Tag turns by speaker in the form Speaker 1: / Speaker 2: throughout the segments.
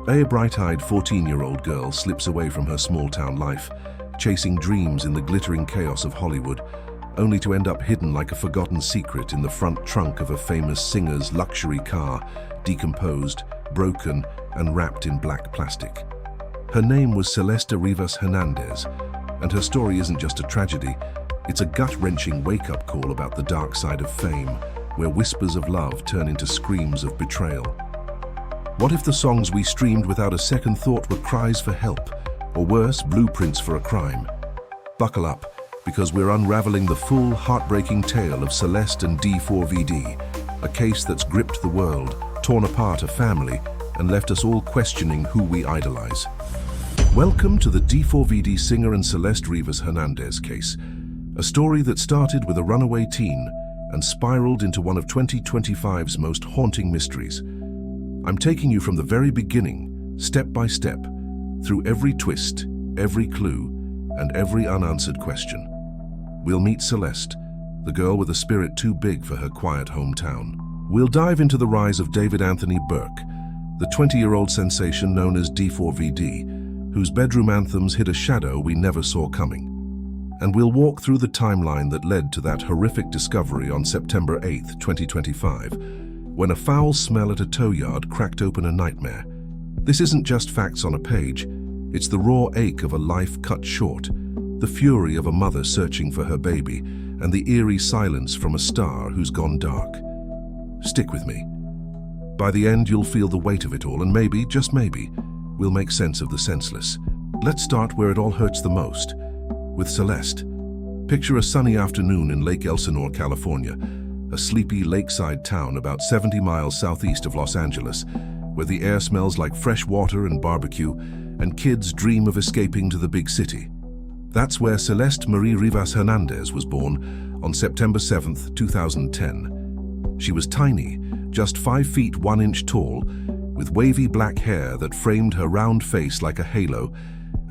Speaker 1: A bright-eyed 14-year-old girl slips away from her small-town life, chasing dreams in the glittering chaos of Hollywood, only to end up hidden like a forgotten secret in the front trunk of a famous singer's luxury car, decomposed, broken, and wrapped in black plastic. Her name was Celeste Rivas Hernandez, and her story isn't just a tragedy, it's a gut-wrenching wake-up call about the dark side of fame, where whispers of love turn into screams of betrayal. What if the songs we streamed without a second thought were cries for help, or worse, blueprints for a crime? Buckle up, because we're unraveling the full, heartbreaking tale of Celeste and D4vd, a case that's gripped the world, torn apart a family, and left us all questioning who we idolize. Welcome to the D4vd singer and Celeste Rivas Hernandez case, a story that started with a runaway teen and spiraled into one of 2025's most haunting mysteries. I'm taking you from the very beginning, step by step, through every twist, every clue, and every unanswered question. We'll meet Celeste, the girl with a spirit too big for her quiet hometown. We'll dive into the rise of David Anthony Burke, the 20-year-old sensation known as D4vd, whose bedroom anthems hid a shadow we never saw coming. And we'll walk through the timeline that led to that horrific discovery on September 8, 2025, when a foul smell at a tow yard cracked open a nightmare. This isn't just facts on a page, it's the raw ache of a life cut short, the fury of a mother searching for her baby, and the eerie silence from a star who's gone dark. Stick with me. By the end, you'll feel the weight of it all, and maybe, just maybe, we'll make sense of the senseless. Let's start where it all hurts the most, with Celeste. Picture a sunny afternoon in Lake Elsinore, California, a sleepy lakeside town about 70 miles southeast of Los Angeles, where the air smells like fresh water and barbecue, and kids dream of escaping to the big city. That's where Celeste Marie Rivas Hernandez was born on September 7, 2010. She was tiny, just 5 feet 1 inch tall, with wavy black hair that framed her round face like a halo,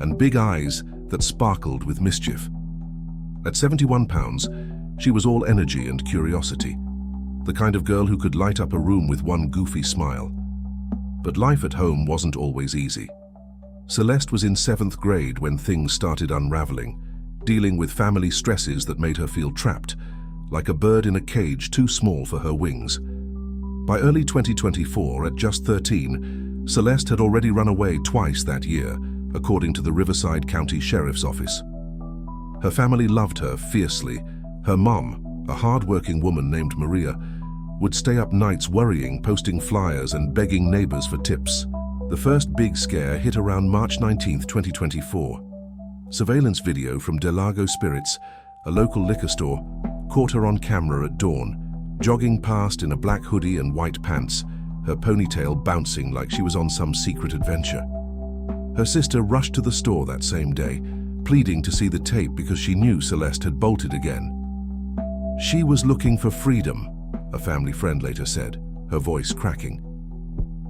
Speaker 1: and big eyes that sparkled with mischief. At 71 pounds, she was all energy and curiosity, the kind of girl who could light up a room with one goofy smile. But life at home wasn't always easy. Celeste was in 7th grade when things started unraveling, dealing with family stresses that made her feel trapped, like a bird in a cage too small for her wings. By early 2024, at just 13, Celeste had already run away twice that year, according to the Riverside County Sheriff's Office. Her family loved her fiercely. Her mom, a hard-working woman named Maria, would stay up nights worrying, posting flyers and begging neighbors for tips. The first big scare hit around March 19, 2024. Surveillance video from Del Lago Spirits, a local liquor store, caught her on camera at dawn, jogging past in a black hoodie and white pants, her ponytail bouncing like she was on some secret adventure. Her sister rushed to the store that same day, pleading to see the tape because she knew Celeste had bolted again. She was looking for freedom, a family friend later said, her voice cracking.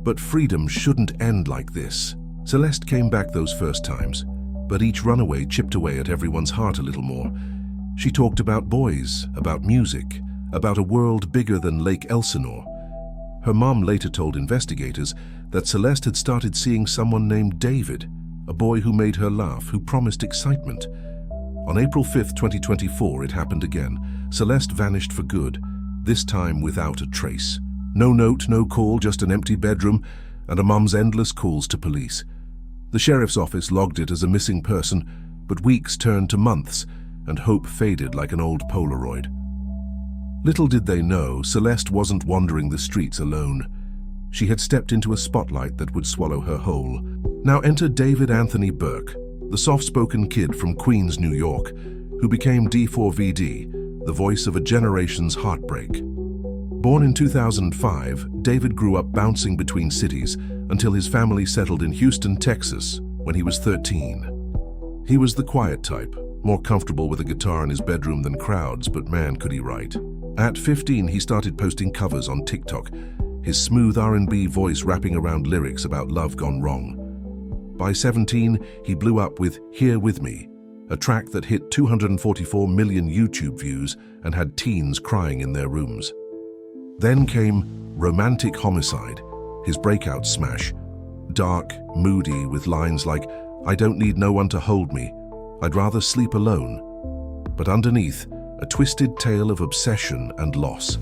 Speaker 1: But freedom shouldn't end like this. Celeste came back those first times, but each runaway chipped away at everyone's heart a little more. She talked about boys, about music, about a world bigger than Lake Elsinore. Her mom later told investigators that Celeste had started seeing someone named David, a boy who made her laugh, who promised excitement. On April 5, 2024, it happened again. Celeste vanished for good, this time without a trace. No note, no call, just an empty bedroom and a mom's endless calls to police. The sheriff's office logged it as a missing person, but weeks turned to months and hope faded like an old Polaroid. Little did they know, Celeste wasn't wandering the streets alone. She had stepped into a spotlight that would swallow her whole. Now enter David Anthony Burke, the soft-spoken kid from Queens, New York, who became D4vd, the voice of a generation's heartbreak. Born in 2005, David grew up bouncing between cities until his family settled in Houston, Texas, when he was 13. He was the quiet type, more comfortable with a guitar in his bedroom than crowds, but man, could he write. At 15, he started posting covers on TikTok, his smooth R&B voice rapping around lyrics about love gone wrong. By 17, he blew up with Here With Me, a track that hit 244 million YouTube views and had teens crying in their rooms. Then came Romantic Homicide, his breakout smash, Dark, moody, with lines like, "I don't need no one to hold me. I'd rather sleep alone." But underneath, a twisted tale of obsession and loss.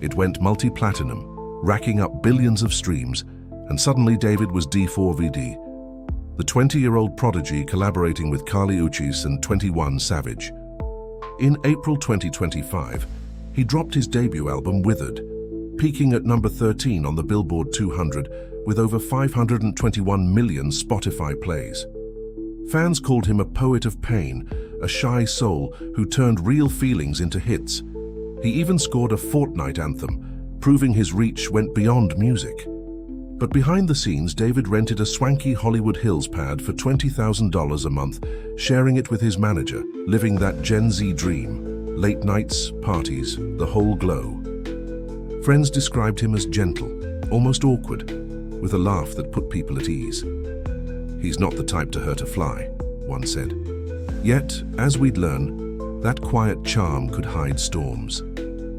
Speaker 1: It went multi-platinum, racking up billions of streams, and suddenly David was D4vd, the 20-year-old prodigy collaborating with Kali Uchis and 21 Savage. In April 2025, he dropped his debut album Withered, peaking at number 13 on the Billboard 200 with over 521 million Spotify plays. Fans called him a poet of pain, a shy soul who turned real feelings into hits. He even scored a Fortnite anthem, proving his reach went beyond music. But behind the scenes, David rented a swanky Hollywood Hills pad for $20,000 a month, sharing it with his manager, living that Gen Z dream. Late nights, parties, the whole glow. Friends described him as gentle, almost awkward, with a laugh that put people at ease. "He's not the type to hurt a fly," one said. Yet, as we'd learn, that quiet charm could hide storms.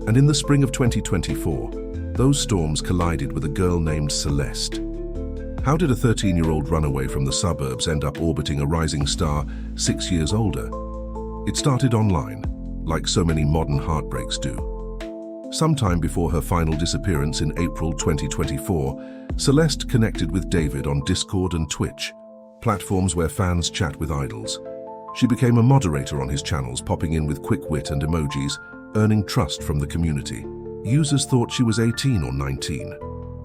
Speaker 1: And in the spring of 2024, those storms collided with a girl named Celeste. How did a 13-year-old runaway from the suburbs end up orbiting a rising star 6 years older? It started online, like so many modern heartbreaks do. Sometime before her final disappearance in April 2024, Celeste connected with David on Discord and Twitch, platforms where fans chat with idols. She became a moderator on his channels, popping in with quick wit and emojis, earning trust from the community. Users thought she was 18 or 19,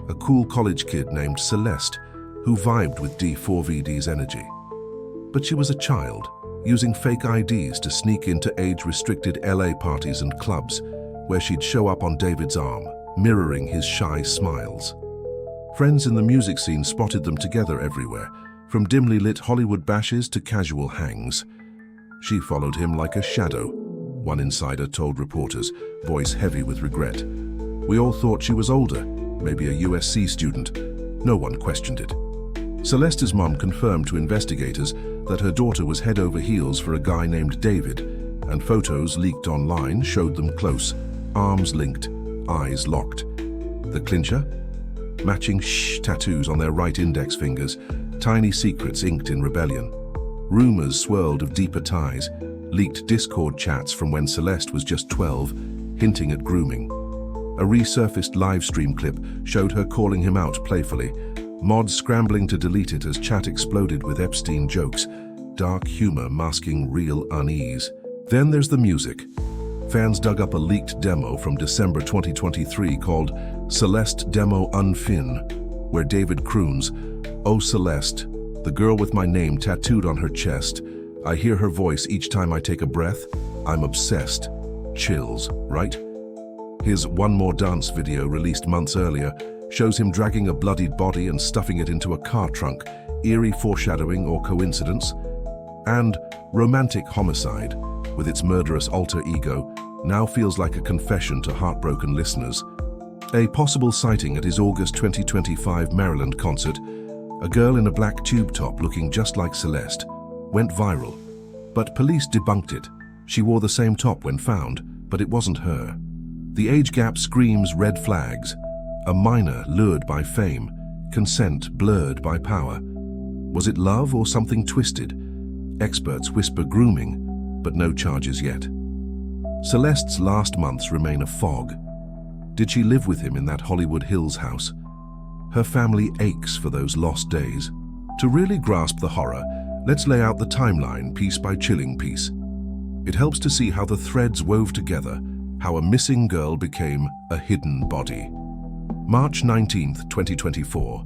Speaker 1: a cool college kid named Celeste, who vibed with D4vd's energy. But she was a child, using fake IDs to sneak into age-restricted LA parties and clubs, where she'd show up on David's arm, mirroring his shy smiles. Friends in the music scene spotted them together everywhere, from dimly lit Hollywood bashes to casual hangs. She followed him like a shadow, one insider told reporters, voice heavy with regret. "We all thought she was older, maybe a USC student. No one questioned it." Celeste's mom confirmed to investigators that her daughter was head over heels for a guy named David, and photos leaked online showed them close, arms linked, eyes locked. The clincher? Matching shh tattoos on their right index fingers, tiny secrets inked in rebellion. Rumors swirled of deeper ties, leaked Discord chats from when Celeste was just 12, hinting at grooming. A resurfaced livestream clip showed her calling him out playfully, mods scrambling to delete it as chat exploded with Epstein jokes, dark humor masking real unease. Then there's the music. Fans dug up a leaked demo from December 2023 called Celeste Demo Unfin, where David croons, "Oh Celeste, the girl with my name tattooed on her chest. I hear her voice each time I take a breath. I'm obsessed." Chills, right? His One More Dance video, released months earlier, shows him dragging a bloodied body and stuffing it into a car trunk, eerie foreshadowing or coincidence. And Romantic Homicide, with its murderous alter ego, now feels like a confession to heartbroken listeners. A possible sighting at his August 2025 Maryland concert, a girl in a black tube top looking just like Celeste, went viral. But police debunked it. She wore the same top when found, but it wasn't her. The age gap screams red flags. A minor lured by fame, consent blurred by power. Was it love or something twisted? Experts whisper grooming, but no charges yet. Celeste's last months remain a fog. Did she live with him in that Hollywood Hills house? Her family aches for those lost days. To really grasp the horror, let's lay out the timeline piece by chilling piece. It helps to see how the threads wove together, how a missing girl became a hidden body. March 19th, 2024.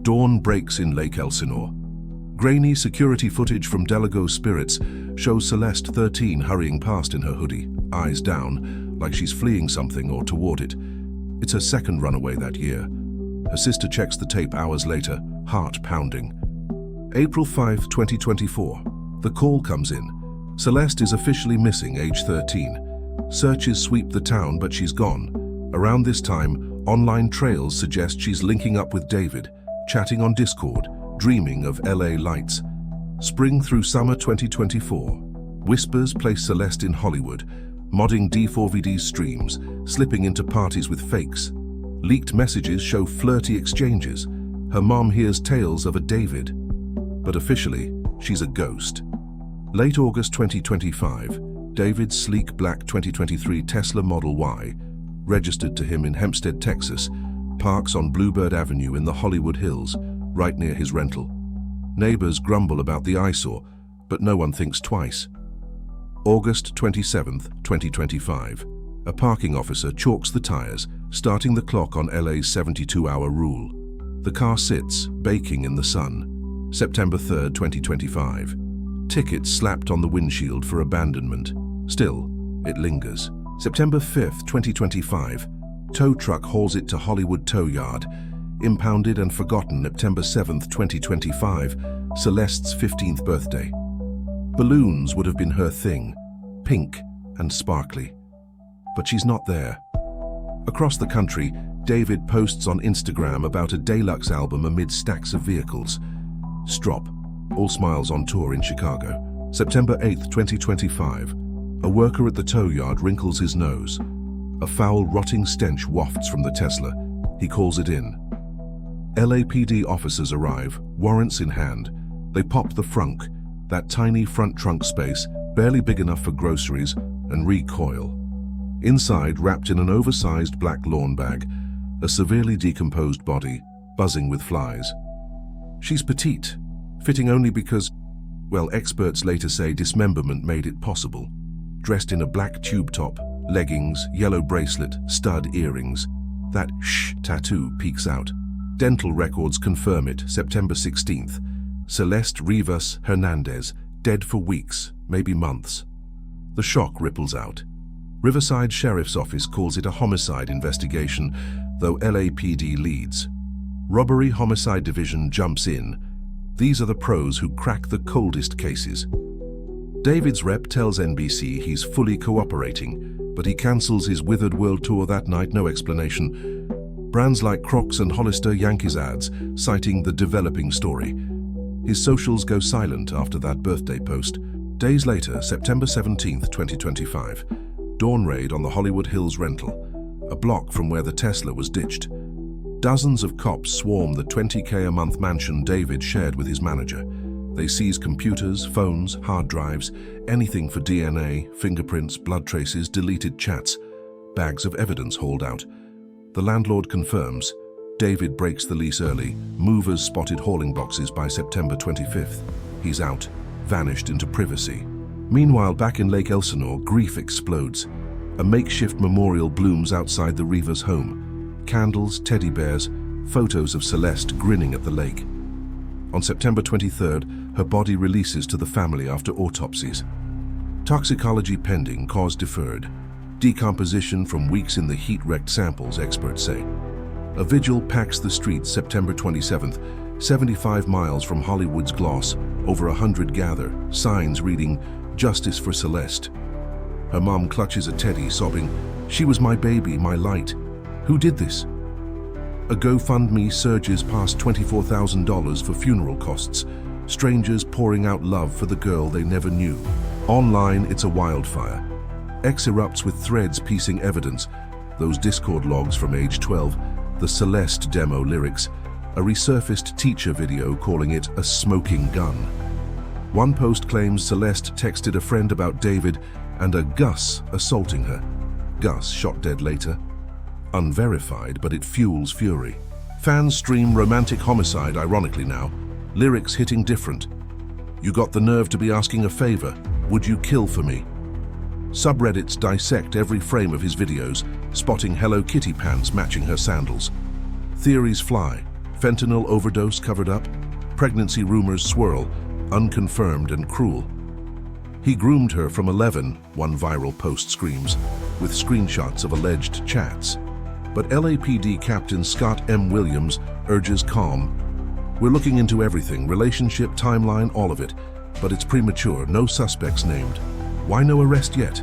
Speaker 1: Dawn breaks in Lake Elsinore. Grainy security footage from Delago's Spirits shows Celeste 13 hurrying past in her hoodie, eyes down, like she's fleeing something or toward it. It's her second runaway that year. Her sister checks the tape hours later, heart pounding. April 5, 2024. The call comes in. Celeste is officially missing, age 13. Searches sweep the town, but she's gone. Around this time, online trails suggest she's linking up with David, chatting on Discord, dreaming of LA lights. Spring through summer 2024. Whispers place Celeste in Hollywood, modding D4vd's streams, slipping into parties with fakes. Leaked messages show flirty exchanges. Her mom hears tales of a David, but officially, she's a ghost. Late August 2025, David's sleek black 2023 Tesla Model Y, registered to him in Hempstead, Texas, parks on Bluebird Avenue in the Hollywood Hills, right near his rental. Neighbors grumble about the eyesore, but no one thinks twice. August 27, 2025. A parking officer chalks the tires, starting the clock on LA's 72-hour rule. The car sits, baking in the sun. September 3, 2025. Tickets slapped on the windshield for abandonment. Still, it lingers. September 5, 2025. Tow truck hauls it to Hollywood Tow Yard. Impounded and forgotten September 7, 2025, Celeste's 15th birthday. Balloons would have been her thing, pink and sparkly. But she's not there. Across the country, David posts on Instagram about a deluxe album amid stacks of vehicles. Strop, All Smiles on tour in Chicago. September 8, 2025. A worker at the tow yard wrinkles his nose. A foul, rotting stench wafts from the Tesla. He calls it in. LAPD officers arrive, warrants in hand. They pop the frunk, that tiny front trunk space, barely big enough for groceries, and recoil. Inside, wrapped in an oversized black lawn bag, a severely decomposed body, buzzing with flies. She's petite, fitting only because, well, experts later say dismemberment made it possible. Dressed in a black tube top, leggings, yellow bracelet, stud earrings. That "shh" tattoo peeks out. Dental records confirm it, September 16th. Celeste Rivas Hernandez, dead for weeks, maybe months. The shock ripples out. Riverside Sheriff's Office calls it a homicide investigation, though LAPD leads. Robbery Homicide Division jumps in. These are the pros who crack the coldest cases. David's rep tells NBC he's fully cooperating, but he cancels his Withered World tour that night, no explanation. Brands like Crocs and Hollister yank his ads, citing the developing story. His socials go silent after that birthday post. Days later, September 17, 2025, dawn raid on the Hollywood Hills rental, a block from where the Tesla was ditched. Dozens of cops swarm the $20K a month mansion David shared with his manager. They seize computers, phones, hard drives, anything for DNA, fingerprints, blood traces, deleted chats, bags of evidence hauled out. The landlord confirms. David breaks the lease early. Movers spotted hauling boxes by September 25th. He's out, vanished into privacy. Meanwhile, back in Lake Elsinore, grief explodes. A makeshift memorial blooms outside the Rivas' home. Candles, teddy bears, photos of Celeste grinning at the lake. On September 23rd, her body releases to the family after autopsies. Toxicology pending, cause deferred. Decomposition from weeks in the heat-wrecked samples, experts say. A vigil packs the streets September 27th, 75 miles from Hollywood's Gloss. Over 100 gather, signs reading, "Justice for Celeste." Her mom clutches a teddy, sobbing, "She was my baby, my light. Who did this?" A GoFundMe surges past $24,000 for funeral costs, strangers pouring out love for the girl they never knew. Online, it's a wildfire. X erupts with threads piecing evidence, those Discord logs from age 12, the Celeste demo lyrics, a resurfaced teacher video calling it a smoking gun. One post claims Celeste texted a friend about David and a Gus assaulting her. Gus shot dead later. Unverified, but it fuels fury. Fans stream romantic homicide ironically now, lyrics hitting different. "You got the nerve to be asking a favor. Would you kill for me?" Subreddits dissect every frame of his videos, spotting Hello Kitty pants matching her sandals. Theories fly. Fentanyl overdose covered up. Pregnancy rumors swirl, unconfirmed and cruel. He groomed her from 11, one viral post screams, with screenshots of alleged chats. But LAPD Captain Scott M. Williams urges calm. "We're looking into everything, relationship, timeline, all of it. But it's premature, no suspects named. Why no arrest yet?"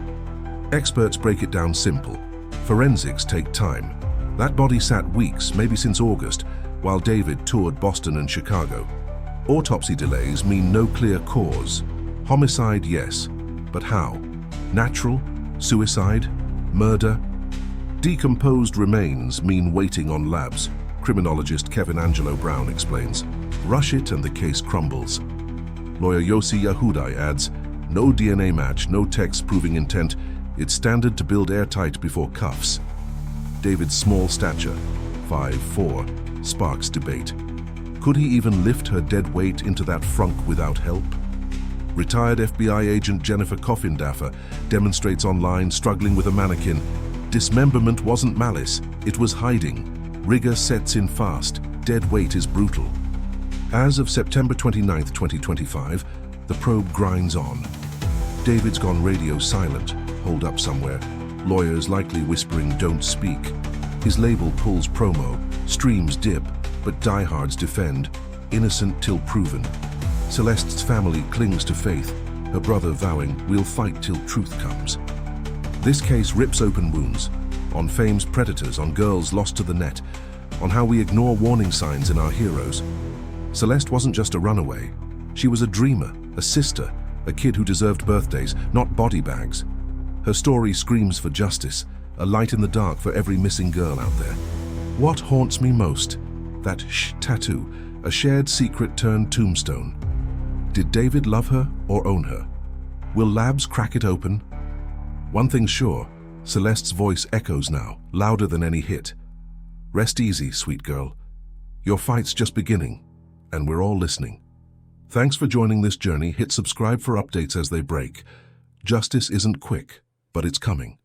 Speaker 1: Experts break it down simple. Forensics take time. That body sat weeks, maybe since August, while David toured Boston and Chicago. Autopsy delays mean no clear cause. Homicide, yes, but how? Natural? Suicide? Murder? Decomposed remains mean waiting on labs. Criminologist Kevin Angelo Brown explains. Rush it and the case crumbles. Lawyer Yossi Yahudai adds, no DNA match, no text proving intent. It's standard to build airtight before cuffs. David's small stature, 5'4", sparks debate. Could he even lift her dead weight into that frunk without help? Retired FBI agent Jennifer Coffindaffer demonstrates online struggling with a mannequin. Dismemberment wasn't malice, it was hiding. Rigor sets in fast, dead weight is brutal. As of September 29, 2025, the probe grinds on. David's gone radio silent, holed up somewhere. Lawyers likely whispering, don't speak. His label pulls promo, streams dip, but diehards defend, innocent till proven. Celeste's family clings to faith, her brother vowing, we'll fight till truth comes. This case rips open wounds, on fame's predators, on girls lost to the net, on how we ignore warning signs in our heroes. Celeste wasn't just a runaway. She was a dreamer, a sister, a kid who deserved birthdays, not body bags. Her story screams for justice, a light in the dark for every missing girl out there. What haunts me most? That shh tattoo, a shared secret turned tombstone. Did David love her or own her? Will labs crack it open? One thing's sure, Celeste's voice echoes now, louder than any hit. Rest easy, sweet girl. Your fight's just beginning, and we're all listening. Thanks for joining this journey. Hit subscribe for updates as they break. Justice isn't quick, but it's coming.